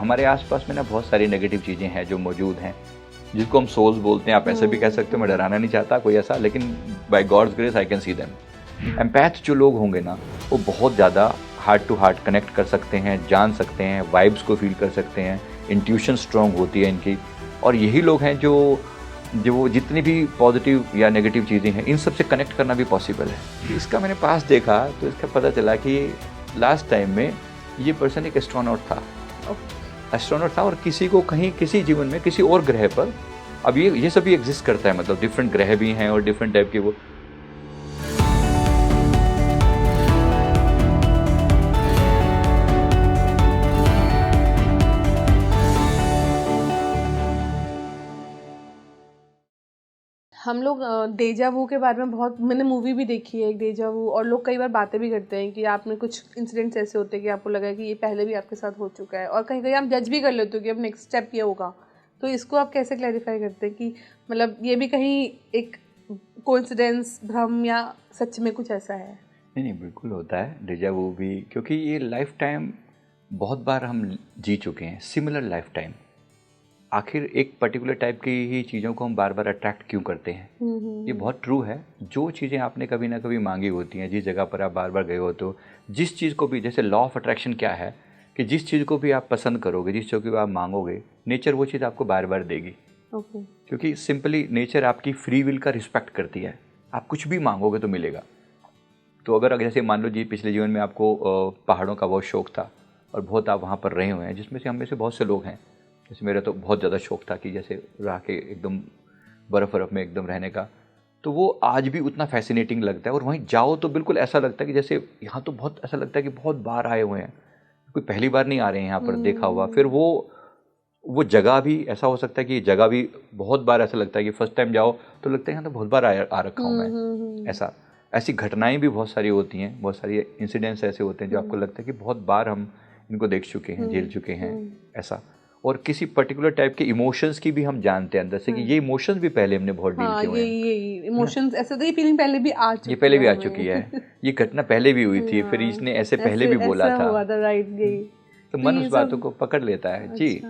हमारे आसपास में ना बहुत सारी नेगेटिव चीज़ें हैं जो मौजूद हैं, जिसको हम सोल्स बोलते हैं। आप ऐसे भी कह सकते हो, मैं डराना नहीं चाहता कोई ऐसा, लेकिन by God's grace I can see them. Empath जो लोग होंगे ना, वो बहुत ज़्यादा हार्ट टू हार्ट कनेक्ट कर सकते हैं, जान सकते हैं, वाइब्स को फील कर सकते हैं, इंट्यूशन स्ट्रॉन्ग होती है इनकी। और यही लोग हैं जो जितनी भी पॉजिटिव या नेगेटिव चीज़ें हैं, इन सब से कनेक्ट करना भी पॉसिबल है। इसका मैंने पास देखा तो इसका पता चला कि लास्ट टाइम में ये पर्सन एक एस्ट्रोनॉट था और किसी को कहीं किसी जीवन में किसी और ग्रह पर, अब ये सभी एग्जिस्ट करता है, मतलब डिफरेंट ग्रह भी हैं और डिफरेंट टाइप के वो। हम लोग डेजा वू के बारे में बहुत, मैंने मूवी भी देखी है एक डेजा वू, और लोग कई बार बातें भी करते हैं कि आपने कुछ इंसिडेंट्स ऐसे होते हैं कि आपको लगा कि ये पहले भी आपके साथ हो चुका है, और कहीं कहीं आप जज भी कर लेते हो कि अब नेक्स्ट स्टेप ये होगा। तो इसको आप कैसे क्लैरिफाई करते हैं कि मतलब ये भी कहीं एक कोइंसिडेंस, भ्रम, या सच में कुछ ऐसा है? नहीं, बिल्कुल होता है डेजा वू भी, क्योंकि ये लाइफ टाइम बहुत बार हम जी चुके हैं, सिमिलर लाइफ टाइम। आखिर एक पर्टिकुलर टाइप की ही चीज़ों को हम बार बार अट्रैक्ट क्यों करते हैं? ये बहुत ट्रू है। जो चीज़ें आपने कभी ना कभी मांगी होती हैं, जिस जगह पर आप बार बार गए होते हो, जिस चीज़ को भी, जैसे लॉ ऑफ अट्रैक्शन क्या है कि जिस चीज़ को भी आप पसंद करोगे, जिस चीज़ को भी आप मांगोगे, नेचर वो चीज़ आपको बार बार देगी। क्योंकि सिंपली नेचर आपकी फ्री विल का रिस्पेक्ट करती है। आप कुछ भी मांगोगे तो मिलेगा। तो अगर जैसे मान लो जी, पिछले जीवन में आपको पहाड़ों का बहुत शौक़ था और बहुत आप वहाँ पर रहे हुए हैं, जिसमें से हम में से बहुत से लोग हैं। जैसे मेरा तो बहुत ज़्यादा शौक़ था कि जैसे रह के एकदम बर्फ़ में एकदम रहने का, तो वो आज भी उतना फैसिनेटिंग लगता है। और वहीं जाओ तो बिल्कुल ऐसा लगता है कि जैसे यहाँ तो बहुत ऐसा लगता है कि बहुत बार आए हुए हैं, कोई पहली बार नहीं आ रहे हैं यहाँ पर, देखा हुआ। फिर वो जगह भी ऐसा हो सकता है कि जगह भी बहुत बार ऐसा लगता है कि फर्स्ट टाइम जाओ तो लगता है यहाँ तो बहुत बार आ रखा हूँ मैं। ऐसी घटनाएं भी बहुत सारी होती हैं, बहुत सारी इंसिडेंट्स ऐसे होते हैं जो आपको लगता है कि बहुत बार हम इनको देख चुके हैं, झेल चुके हैं ऐसा। और किसी पर्टिकुलर टाइप के इमोशंस की भी हम जानते हैं अंदर से कि ये इमोशंस भी पहले हमने बहुत डील किए हुए हैं। ये इमोशंस ऐसे तो ये फीलिंग पहले भी आ चुकी है, ये पहले भी आ चुकी है, ये घटना पहले भी हुई थी, फिर इसने ऐसे पहले भी बोला था, राइट। तो मन उस बातों को पकड़ लेता है। जी,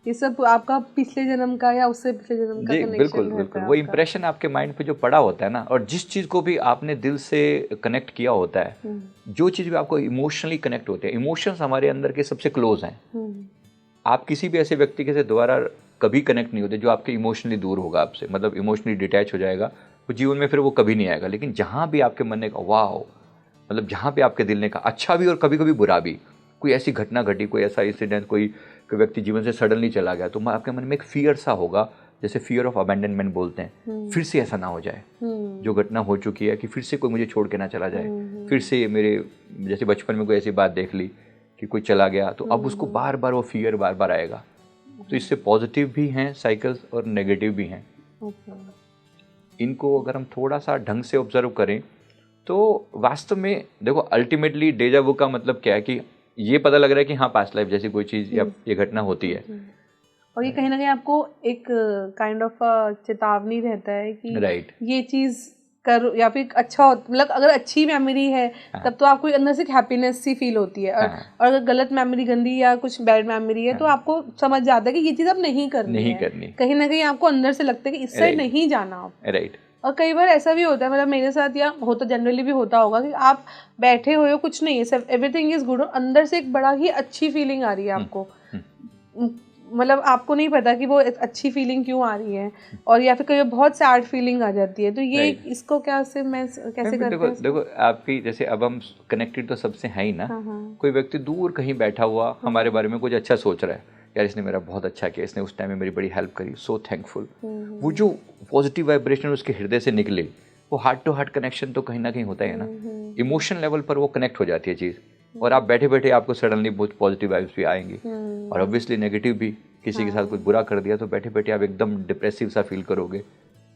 ये सब आपका पिछले जन्म का या उससे पिछले जन्म का कनेक्शन? बिल्कुल वो इम्प्रेशन आपके माइंड पे जो पड़ा होता है ना, और जिस चीज़ को भी आपने दिल से कनेक्ट किया होता है, जो चीज़ भी आपको इमोशनली कनेक्ट होते हैं, इमोशंस हमारे अंदर के सबसे क्लोज हैं। आप किसी भी ऐसे व्यक्ति के से दोबारा कभी कनेक्ट नहीं होते जो आपके इमोशनली दूर होगा आपसे, मतलब इमोशनली डिटैच हो जाएगा, वो जीवन में फिर वो कभी नहीं आएगा। लेकिन जहाँ भी आपके मन ने कहा वाह, मतलब जहाँ भी आपके दिल ने कहा अच्छा भी और कभी कभी बुरा भी, कोई ऐसी घटना घटी, कोई ऐसा इंसिडेंट, कोई व्यक्ति जीवन से सडनली चला गया, तो आपके मन में एक फियर सा होगा, जैसे फियर ऑफ अबैंडनमेंट बोलते हैं। फिर से ऐसा ना हो जाए जो घटना हो चुकी है, कि फिर से कोई मुझे छोड़ के ना चला जाए, फिर से मेरे जैसे बचपन में कोई ऐसी बात देख ली कि कोई चला गया, तो अब उसको बार बार वो फियर बार बार आएगा। तो इससे पॉजिटिव भी हैं साइकिल्स और नेगेटिव भी हैं। इनको अगर हम थोड़ा सा ढंग से ऑब्जर्व करें तो वास्तव में देखो, अल्टीमेटली डेजा वू का मतलब क्या है कि ये पता लग रहा है कि हाँ, पास्ट लाइफ जैसी कोई चीज़ या ये घटना होती है। और ये कहीं ना कहीं आपको एक काइंड ऑफ चेतावनी रहता है कि राइट, ये चीज़ कर, या फिर अच्छा हो, मतलब अगर अच्छी मेमोरी है तब तो आपको अंदर से हैप्पीनेस सी फील होती है, और अगर गलत मेमोरी, गंदी या कुछ बैड मेमोरी है तो आपको समझ जाता है कि ये चीज़ अब नहीं करनी है। कहीं ना कहीं आपको अंदर से लगता है कि इससे नहीं जाना आप। राइट। और कई बार ऐसा भी होता है, मतलब मेरे साथ या होता जनरली भी होता होगा कि आप बैठे हुए हो, कुछ नहीं है, सब एवरीथिंग इज गुड, और अंदर से एक बड़ा ही अच्छी फीलिंग आ रही है आपको, मतलब आपको नहीं पता कि वो अच्छी फीलिंग क्यों आ रही है, और या फिर कहीं बहुत सैड फीलिंग आ जाती है। तो ये इसको कैसे करते हैं? देखो आपकी, जैसे अब हम कनेक्टेड तो सबसे है ही ना। कोई व्यक्ति दूर कहीं बैठा हुआ हमारे बारे में कुछ अच्छा सोच रहा है, यार इसने मेरा बहुत अच्छा किया, इसने उस टाइम में मेरी बड़ी हेल्प करी, सो थैंकफुल। वो जो पॉजिटिव वाइब्रेशन उसके हृदय से निकले, वो हार्ट टू हार्ट कनेक्शन तो कहीं ना कहीं होता है ना, इमोशन लेवल पर वो कनेक्ट हो जाती है चीज़। और आप बैठे बैठे आपको सडनली बहुत पॉजिटिव वाइब्स भी आएंगी, और ऑब्वियसली नेगेटिव भी, किसी के साथ कुछ बुरा कर दिया तो बैठे बैठे आप एकदम डिप्रेसिव सा फील करोगे।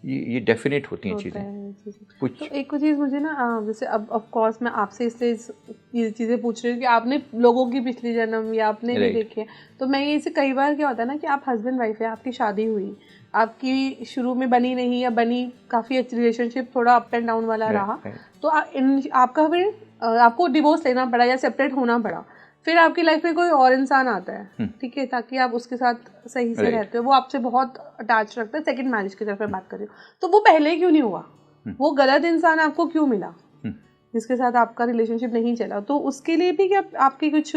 ये डेफिनेट होती हैं चीज़ें। कुछ तो एक चीज़ मुझे ना, जैसे अब ऑफ कोर्स मैं आपसे इसलिए ये चीज़ें पूछ रही हूँ कि आपने लोगों की पिछली जन्म या आपने भी देखी है, तो मैं ये, कई बार क्या होता है ना कि आप हस्बैंड वाइफ है, आपकी शादी हुई, आपकी शुरू में बनी नहीं या बनी, काफ़ी अच्छी रिलेशनशिप, थोड़ा अप एंड डाउन वाला रहा, तो आपका फिर आपको डिवोर्स लेना पड़ा या सेपरेट होना पड़ा, फिर आपकी लाइफ में कोई और इंसान आता है, ठीक है, ताकि आप उसके साथ सही से रहते हो, वो आपसे बहुत अटैच रखता है, सेकंड मैरिज की तरफ मैं बात कर रही हूँ, तो वो पहले क्यों नहीं हुआ? वो गलत इंसान आपको क्यों मिला जिसके साथ आपका रिलेशनशिप नहीं चला? तो उसके लिए भी क्या आपकी कुछ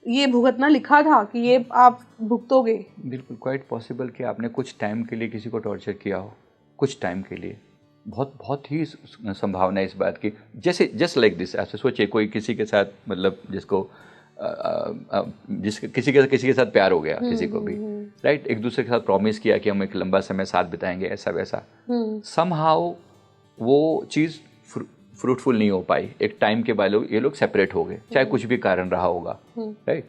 ये भुगतना लिखा था कि ये आप भुगतोगे? बिल्कुल, क्वाइट पॉसिबल कि आपने कुछ टाइम के लिए किसी को टॉर्चर किया हो, कुछ टाइम के लिए। बहुत ही संभावना है इस बात की। जैसे जस्ट लाइक दिस, आपसे सोचिए कोई किसी के साथ मतलब जिसको किसी के साथ प्यार हो गया, किसी को भी, राइट, एक दूसरे के साथ प्रॉमिस किया कि हम एक लंबा समय साथ बिताएंगे, ऐसा वैसा, समहाउ वो चीज़ फ्रूटफुल नहीं हो पाई। एक टाइम के बाद ये लोग सेपरेट हो गए, चाहे कुछ भी कारण रहा होगा, राइट।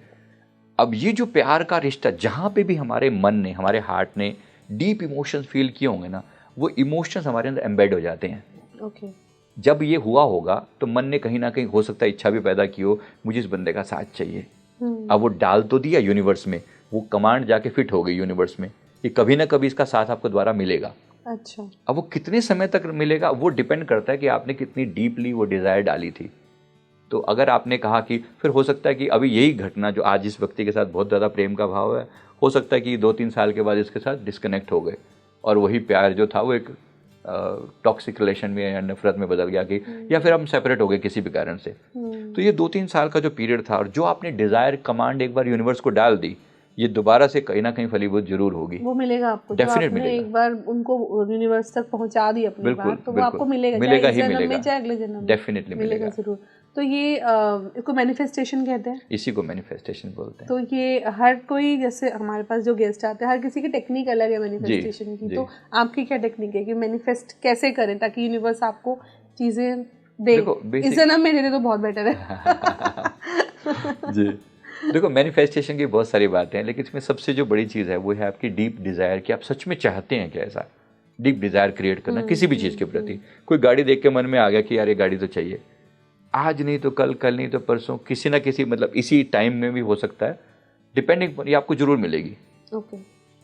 अब ये जो प्यार का रिश्ता, जहाँ पे भी हमारे मन ने, हमारे हार्ट ने डीप इमोशंस फील किए होंगे ना, वो इमोशंस हमारे अंदर एम्बेड हो जाते हैं। ओके। जब ये हुआ होगा तो मन ने कहीं ना कहीं हो सकता है इच्छा भी पैदा की हो, मुझे इस बंदे का साथ चाहिए। अब वो डाल तो दिया यूनिवर्स में, वो कमांड जाके फिट हो गई यूनिवर्स में कि कभी ना कभी इसका साथ आपको द्वारा मिलेगा। अच्छा। अब वो कितने समय तक मिलेगा वो डिपेंड करता है कि आपने कितनी डीपली वो डिज़ायर डाली थी। तो अगर आपने कहा कि फिर हो सकता है कि अभी यही घटना जो आज इस व्यक्ति के साथ बहुत ज़्यादा प्रेम का भाव है, हो सकता है कि 2-3 साल के बाद इसके साथ डिस्कनेक्ट हो गए और वही प्यार जो था वो एक टॉक्सिक रिलेशन में या नफरत में बदल गया कि या फिर हम सेपरेट हो गए किसी भी कारण से। तो ये 2-3 साल का जो पीरियड था और जो आपने डिज़ायर कमांड एक बार यूनिवर्स को डाल दी, ये दोबारा से कहीं ना कहीं फलीभूत जरूर होगी। वो मिलेगा आपको, डेफिनेट मिलेगा। एक बार उनको यूनिवर्स तक पहुंचा दी अपनी बात, तो वो आपको मिलेगा, मिलेगा ही मिलेगा, चाहे अगले जन्म में, डेफिनेटली मिलेगा जरूर। तो ये इसको मैनिफेस्टेशन कहते हैं, इसी को मैनिफेस्टेशन बोलते हैं। तो ये हर कोई, जैसे हमारे पास जो गेस्ट आते हैं, हर किसी की टेक्निक अलग है मैनिफेस्टेशन की, तो आपकी क्या टेक्निक है कि मैनिफेस्ट कैसे करें ताकि यूनिवर्स आपको चीजें दे? इस जन्म में दे दे तो बहुत बेटर है। जी, देखो मैनिफेस्टेशन की बहुत सारी बातें हैं, लेकिन इसमें सबसे जो बड़ी चीज़ है वो है आपकी डीप डिज़ायर कि आप सच में चाहते हैं क्या, ऐसा डीप डिज़ायर क्रिएट करना किसी भी चीज़ के प्रति। कोई गाड़ी देख के मन में आ गया कि यार ये गाड़ी तो चाहिए, आज नहीं तो कल, कल नहीं तो परसों, किसी ना किसी मतलब इसी टाइम में भी हो सकता है, डिपेंडिंग, ये आपको जरूर मिलेगी। ओके।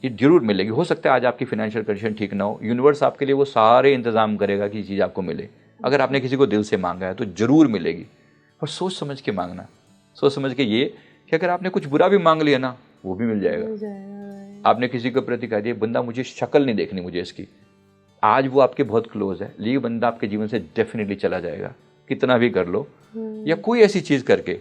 ये जरूर मिलेगी। हो सकता है आज आपकी फाइनेंशियल कंडीशन ठीक ना हो, यूनिवर्स आपके लिए वो सारे इंतजाम करेगा कि चीज़ आपको मिले। अगर आपने किसी को दिल से मांगा है तो जरूर मिलेगी, और सोच समझ के मांगना, सोच समझ के, ये कि अगर आपने कुछ बुरा भी मांग लिया ना वो भी मिल जाएगा। आपने किसी के प्रति कह दिया बंदा मुझे शक्ल नहीं देखनी मुझे इसकी, आज वो आपके बहुत क्लोज है, ये बंदा आपके जीवन से डेफिनेटली चला जाएगा, कितना भी कर लो। या कोई ऐसी चीज़ करके,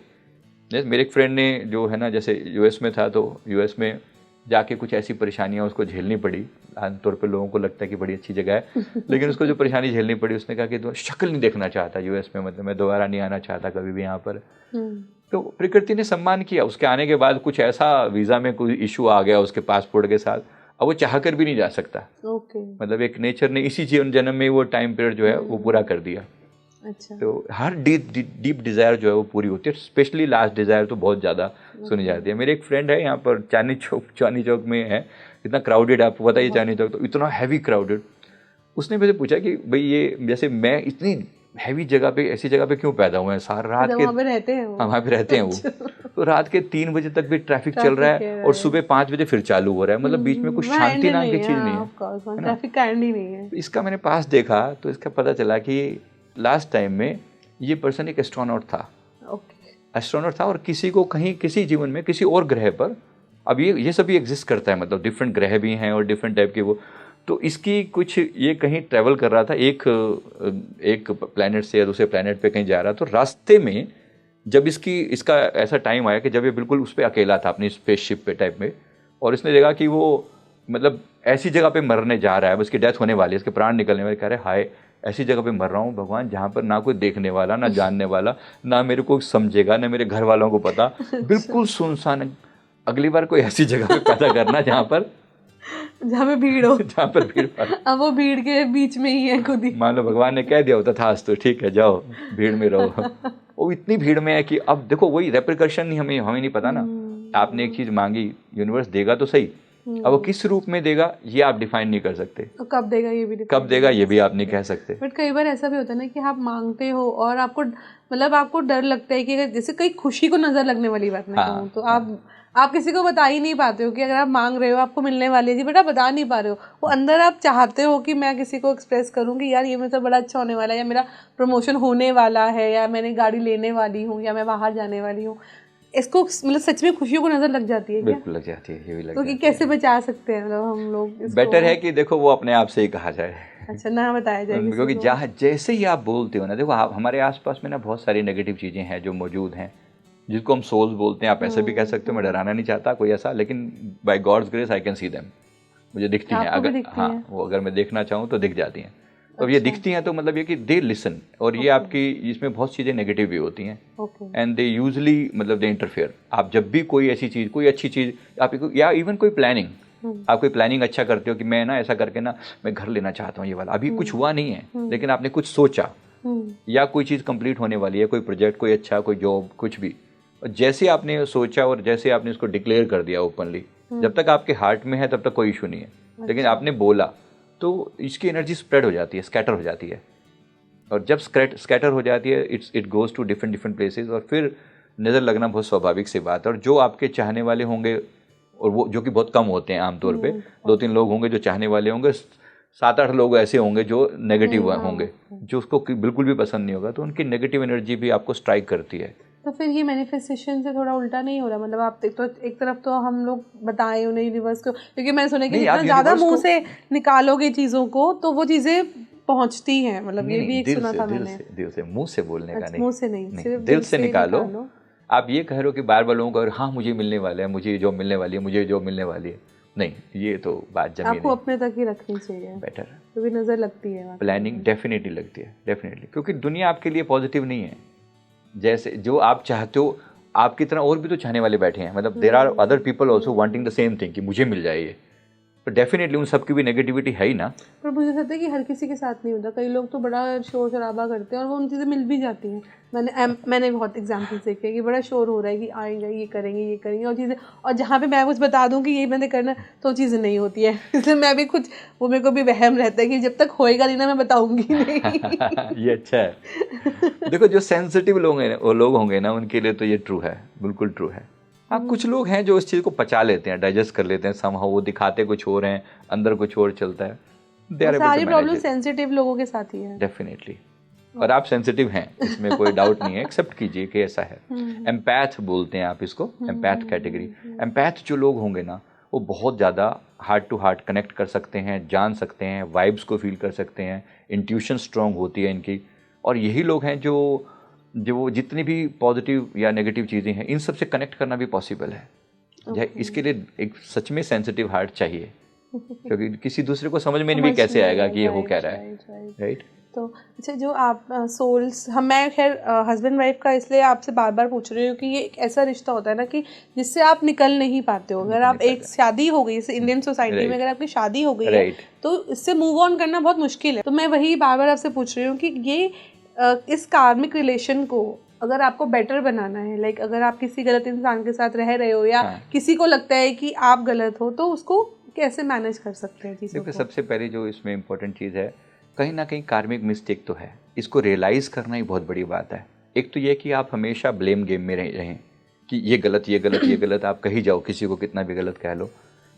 जैसे मेरे एक फ्रेंड ने जो है ना, जैसे यूएस में था, तो यूएस में जाके कुछ ऐसी परेशानियां उसको झेलनी पड़ी। आमतौर पे लोगों को लगता है कि बड़ी अच्छी जगह है, लेकिन उसको जो परेशानी झेलनी पड़ी, उसने कहा कि तो शक्ल नहीं देखना चाहता यूएस में, मतलब मैं दोबारा नहीं आना चाहता कभी भी यहाँ पर। तो प्रकृति ने सम्मान किया, उसके आने के बाद कुछ ऐसा वीज़ा में कोई इशू आ गया उसके पासपोर्ट के साथ, अब वो चाह कर भी नहीं जा सकता। मतलब एक नेचर ने इसी जीवन जन्म में वो टाइम पीरियड जो है वो पूरा कर दिया। अच्छा। तो हर डीप डिज़ायर जो है वो पूरी होती है, स्पेशली लास्ट डिज़ायर तो बहुत ज़्यादा सुनी जाती है। मेरे एक फ्रेंड है यहाँ पर चांदनी चौक में है, इतना क्राउडेड, आपको पता ही चांदनी चौक तो इतना हैवी क्राउडेड। उसने मुझे पूछा कि भाई ये जैसे मैं इतनी हैवी जगह पे, ऐसी जगह पे क्यों पैदा हुए हैं, सारा रात के वहाँ पे रहते हैं वो। हाँ वहाँ पे रहते हैं वो, तो रात के 3 बजे तक भी ट्रैफिक चल रहा है और सुबह 5 बजे फिर चालू हो रहा है, मतलब बीच में कुछ शांति नाम की चीज़ नहीं है, ट्रैफिक का एंड ही नहीं है। इसका मैंने पास देखा तो इसका पता चला कि लास्ट टाइम में ये पर्सन एक एस्ट्रोनॉट था। एस्ट्रोनॉट था और किसी को कहीं किसी जीवन में किसी और ग्रह पर, अब ये सभी एग्जिस्ट करता है, मतलब डिफरेंट ग्रह भी हैं और डिफरेंट टाइप के वो, तो इसकी कुछ ये कहीं ट्रैवल कर रहा था एक प्लैनेट से या दूसरे प्लैनेट पे कहीं जा रहा, तो रास्ते में जब इसका ऐसा टाइम आया कि जब ये बिल्कुल उस पर अकेला था अपनी स्पेसशिप पे टाइप में, और इसने देखा कि वो मतलब ऐसी जगह पे मरने जा रहा है, उसकी डेथ होने वाली है, इसके प्राण निकलने वाले, कह रहे हाय ऐसी जगह पे मर रहा हूँ भगवान जहाँ पर ना कोई देखने वाला, ना जानने वाला, ना मेरे को समझेगा, ना मेरे घर वालों को पता, बिल्कुल सुनसान। अगली बार कोई ऐसी जगह पे पैदा करना जहाँ पे भीड़ हो, जहाँ पर भीड़। अब वो भीड़ के बीच में ही है खुद ही, मान लो भगवान ने कह दिया होता था आज तो ठीक है जाओ भीड़ में रहो, वो इतनी भीड़ में है कि अब देखो वही रेप्रिकॉशन नहीं, हमें नहीं पता ना। आपने एक चीज मांगी, यूनिवर्स देगा तो सही, अब वो किस रूप में देगा ये आप डिफाइन नहीं कर सकते, तो कब देगा ये भी आप नहीं कह सकते। बट कई बार ऐसा भी होता है ना कि आप मांगते हो और आपको डर लगता है कि जैसे कई खुशी को नजर लगने वाली बात मैं कहूँ तो आप किसी को बता ही नहीं पाते हो कि अगर आप मांग रहे हो आपको मिलने वाली है जी, बट आप बता नहीं पा रहे हो, वो अंदर आप चाहते हो कि मैं किसी को एक्सप्रेस करूँ कि यार ये मेरे साथ बड़ा अच्छा होने वाला है, या मेरा प्रमोशन होने वाला है, या मैंने गाड़ी लेने वाली हूँ, या मैं बाहर जाने वाली हूँ। इसको मतलब सच में खुशियों को नजर लग जाती है क्या? बिल्कुल लग जाती है, ये भी लग तो जाती कि कैसे बचा सकते हैं मतलब हम लोग इसको? बेटर है कि देखो वो अपने आप से ही कहा जाए। अच्छा, ना बताया जाए किसी क्योंकि को। जहाँ जैसे ही आप बोलते हो ना, देखो हमारे आसपास में ना बहुत सारी नेगेटिव चीज़ें हैं जो मौजूद हैं, जिसको हम सोल्स बोलते हैं। आप ऐसे भी कह सकते हो, मैं डराना नहीं चाहता कोई ऐसा, लेकिन by God's grace I can see them, मुझे दिखती हैं। आपको भी अगर दिखती हाँ, हैं? वो अगर मैं देखना चाहूँ तो दिख जाती हैं। तो ये अच्छा। दिखती हैं तो मतलब ये कि दे लिसन, और ये आपकी इसमें बहुत चीज़ें नेगेटिव भी होती हैं, ओके। एंड दे यूजली मतलब दे इंटरफेयर। आप जब भी कोई ऐसी चीज़, कोई अच्छी चीज़ आप, या इवन कोई प्लानिंग, आप कोई प्लानिंग अच्छा करते हो कि मैं ना ऐसा करके ना मैं घर लेना चाहता हूँ ये वाला, अभी कुछ हुआ नहीं है लेकिन आपने कुछ सोचा, या कोई चीज़ कंप्लीट होने वाली है, कोई प्रोजेक्ट, कोई अच्छा, कोई जॉब, कुछ भी, और जैसे आपने सोचा और जैसे आपने इसको डिक्लेयर कर दिया ओपनली, जब तक आपके हार्ट में है तब तक कोई इशू नहीं है। लेकिन आपने बोला तो इसकी एनर्जी स्प्रेड हो जाती है, स्कैटर हो जाती है, और जब स्कैटर हो जाती है it goes to different different places, और फिर नज़र लगना बहुत स्वाभाविक सी बात है। और जो आपके चाहने वाले होंगे, और वो जो कि बहुत कम होते हैं आमतौर पे, 2-3 लोग होंगे जो चाहने वाले होंगे, 7-8 लोग ऐसे होंगे जो नेगेटिव होंगे, जो उसको बिल्कुल भी पसंद नहीं होगा, तो उनकी नेगेटिव एनर्जी भी आपको स्ट्राइक करती है। तो फिर ये मैनिफेस्टेशन से थोड़ा उल्टा नहीं हो रहा? मतलब आप एक तरफ तो हम लोग बताएं उन्हें यूनिवर्स को, क्योंकि मैंने सुना कि जितना ज़्यादा मुंह से निकालोगे चीज़ों को तो वो चीज़ें पहुंचती हैं, मतलब ये भी एक सुना था मैंने। दिल से, मुंह से बोलने का नहीं, मुंह से नहीं, सिर्फ दिल से निकालो। आप ये कह रहे हो कि बार बार लोगों को हाँ मुझे मिलने वाला है, मुझे जॉब मिलने वाली है, मुझे जॉब मिलने वाली है, नहीं, ये तो बात जमीन आपको अपने तक ही रखनी चाहिए, बेटर, क्योंकि नज़र लगती है, प्लानिंग डेफिनेटली लगती है, डेफिनेटली, क्योंकि दुनिया आपके लिए पॉजिटिव नहीं है। जैसे जो आप चाहते हो, आपकी तरह और भी तो चाहने वाले बैठे हैं, मतलब there are other people also wanting the same thing कि मुझे मिल जाए ये, तो डेफिनेटली उन सबकी भी नेगेटिविटी है ही ना। पर मुझे लगता है कि हर किसी के साथ नहीं होता, कई लोग तो बड़ा शोर शराबा करते हैं और वो उन चीज़ें मिल भी जाती हैं। मैंने बहुत एग्जाम्पल्स देखे कि बड़ा शोर हो रहा है कि आएंगे, ये करेंगे और चीज़ें, और जहाँ पे मैं कुछ बता दूँ कि ये मैंने करना, तो चीज़ें नहीं होती है। इसलिए मैं भी कुछ, वो मेरे को भी वहम रहता है कि जब तक होएगा नहीं ना मैं बताऊँगी नहीं। ये अच्छा है। देखो जो सेंसिटिव लोग हैं, वो लोग होंगे ना, उनके लिए तो ये ट्रू है, बिल्कुल ट्रू है। हाँ, कुछ लोग हैं जो इस चीज़ को पचा लेते हैं, डाइजेस्ट कर लेते हैं, समहाउ वो दिखाते कुछ और हैं, अंदर कुछ और चलता है। सारी प्रॉब्लम सेंसिटिव लोगों के साथ ही है, डेफिनेटली। और आप सेंसिटिव हैं, इसमें कोई डाउट नहीं है, एक्सेप्ट कीजिए कि ऐसा है। एम्पैथ बोलते हैं आप इसको, एम्पैथ कैटेगरी। एम्पैथ जो लोग होंगे ना, वो बहुत ज़्यादा हार्ट टू हार्ट कनेक्ट कर सकते हैं, जान सकते हैं, वाइब्स को फील कर सकते हैं, इंट्यूशन स्ट्रांग होती है इनकी। और यही लोग हैं जो जितनी भी पॉजिटिव या नेगेटिव चीज़ें हैं, इन सब से कनेक्ट करना भी पॉसिबल है। इसके लिए एक सच में सेंसिटिव हार्ट चाहिए, क्योंकि किसी दूसरे को समझ में भी कैसे आएगा कि ये हो क्या रहा है, राइट। तो अच्छा, जो आप सोल्स, मैं खैर हस्बैंड वाइफ का इसलिए आपसे बार बार पूछ रही हूँ कि ये एक ऐसा रिश्ता होता है ना कि जिससे आप निकल नहीं पाते हो। अगर आप एक शादी हो गई, जैसे इंडियन सोसाइटी में अगर आपकी शादी हो गई है तो इससे मूव ऑन करना बहुत मुश्किल है। तो मैं वही बार बार आपसे पूछ रही हूँ कि ये इस कार्मिक रिलेशन को अगर आपको बेटर बनाना है, लाइक अगर आप किसी गलत इंसान के साथ रह रहे हो या किसी को लगता है कि आप गलत हो, तो उसको कैसे मैनेज कर सकते हैं चीज़ों को? सबसे पहले जो इसमें इम्पोर्टेंट चीज़ है, कहीं ना कहीं कार्मिक मिस्टेक तो है, इसको रियलाइज़ करना ही बहुत बड़ी बात है। एक तो ये कि आप हमेशा ब्लेम गेम में रहें कि ये गलत, ये गलत, ये गलत, आप कही जाओ, किसी को कितना भी गलत कह लो,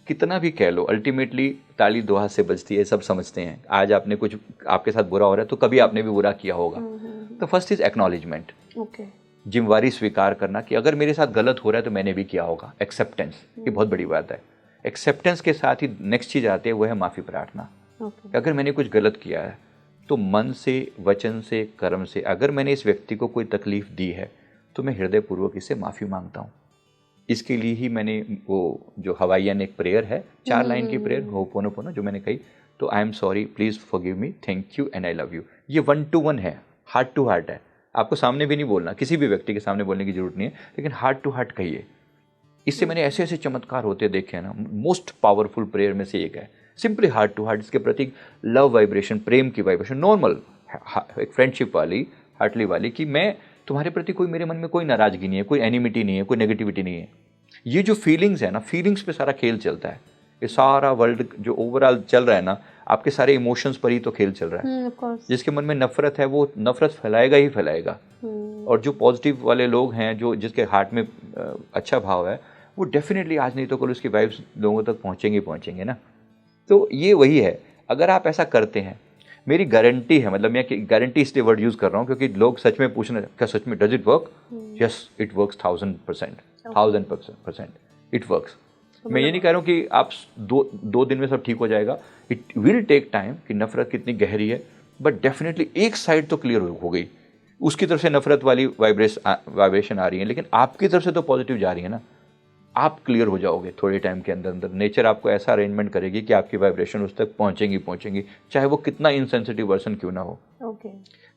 कितना भी कह लो, अल्टीमेटली ताली दो हाथ से बजती है, सब समझते हैं। आज आपने कुछ, आपके साथ बुरा हो रहा है तो कभी आपने भी बुरा किया होगा। तो फर्स्ट इज एक्नॉलेजमेंट, जिम्मेवारी स्वीकार करना कि अगर मेरे साथ गलत हो रहा है तो मैंने भी किया होगा। एक्सेप्टेंस, ये बहुत बड़ी बात है। एक्सेप्टेंस के साथ ही नेक्स्ट चीज़ आती है, वो है माफ़ी प्रार्थना। अगर मैंने कुछ गलत किया है तो मन से, वचन से, कर्म से, अगर मैंने इस व्यक्ति को कोई तकलीफ दी है तो मैं हृदयपूर्वक इससे माफ़ी मांगता हूँ। इसके लिए ही मैंने वो जो हवाईयन एक प्रेयर है, 4 लाइन की प्रेयर, होपोनोपोनो, जो मैंने कही, तो I am sorry, please forgive me, thank you and I love you, ये 1 to 1 है, हार्ट टू हार्ट है। आपको सामने भी नहीं बोलना, किसी भी व्यक्ति के सामने बोलने की जरूरत नहीं है, लेकिन हार्ट टू हार्ट कहिए। इससे मैंने ऐसे ऐसे चमत्कार होते देखे हैं ना। मोस्ट पावरफुल प्रेयर में से एक है सिंपली हार्ट टू हार्ट। इसके प्रति लव वाइब्रेशन, प्रेम की वाइब्रेशन, नॉर्मल एक फ्रेंडशिप वाली, हार्टली वाली, कि मैं तुम्हारे प्रति, कोई मेरे मन में कोई नाराजगी नहीं है, कोई एनिमिटी नहीं है, कोई नेगेटिविटी नहीं है। ये जो फीलिंग्स है ना, फीलिंग्स पे सारा खेल चलता है। ये सारा वर्ल्ड जो ओवरऑल चल रहा है ना, आपके सारे इमोशंस पर ही तो खेल चल रहा है। जिसके मन में नफरत है वो नफरत फैलाएगा ही फैलाएगा। और जो पॉजिटिव वाले लोग हैं, जो जिसके हार्ट में अच्छा भाव है, वो डेफिनेटली आज नहीं तो कल उसकी वाइब्स लोगों तक पहुँचेंगे ना। तो ये वही है, अगर आप ऐसा करते हैं, मेरी गारंटी है, मतलब मैं गारंटी इसलिए वर्ड यूज़ कर रहा हूँ क्योंकि लोग सच में पूछना क्या सच में does it work? Yes it works 1000%, it works. मैं ये नहीं कह रहा हूँ कि आप दो दिन में सब ठीक हो जाएगा, इट विल टेक टाइम कि नफरत कितनी गहरी है, बट डेफिनेटली एक साइड तो क्लियर हो गई, उसकी तरफ से नफरत वाली वाइब्रेशन आ रही है, लेकिन आपकी तरफ से तो पॉजिटिव जा रही है ना, आप क्लियर हो जाओगे थोड़े टाइम के अंदर अंदर। नेचर आपको ऐसा अरेंजमेंट करेगी कि आपकी वाइब्रेशन उस तक पहुंचेंगी, चाहे वो कितना इनसेंसिटिव पर्सन क्यों ना हो।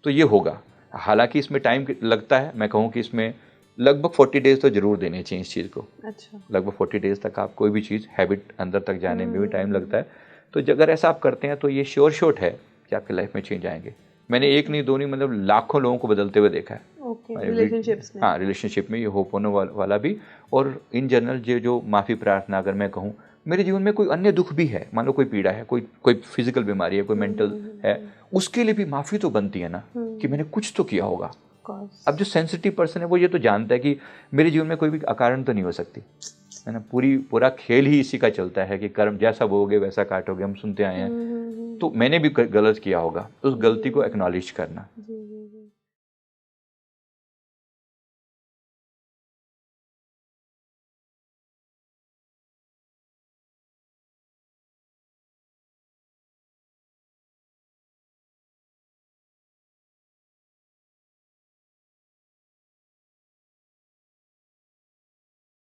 तो ये होगा। हालांकि इसमें टाइम लगता है, मैं कहूँ कि इसमें लगभग 40 डेज तो जरूर देने चाहिए इस चीज़ को। अच्छा। लगभग 40 डेज तक आप कोई भी चीज़ हैबिट अंदर तक जाने में भी टाइम लगता है। तो अगर ऐसा आप करते हैं तो ये श्योर शॉट है कि आपकी लाइफ में चेंज आएंगे। मैंने एक नहीं दो नहीं, मतलब लाखों लोगों को बदलते हुए देखा है। रिलेशनशिप्स में, हाँ, रिलेशनशिप में ये होप होने वाला भी, और इन जनरल जो माफ़ी प्रार्थना अगर मैं कहूँ, मेरे जीवन में कोई अन्य दुख भी है, मान लो कोई पीड़ा है, कोई फिजिकल बीमारी है, कोई मेंटल है, उसके लिए भी माफ़ी तो बनती है ना कि मैंने कुछ तो किया होगा। अब जो सेंसिटिव पर्सन है वो ये तो जानता है कि मेरे जीवन में कोई भी अकारण तो नहीं हो सकती, है ना। पूरा खेल ही इसी का चलता है कि कर्म जैसा बोओगे वैसा काटोगे, हम सुनते आए हैं। तो मैंने भी गलत किया होगा, उस गलती को एक्नॉलेज करना,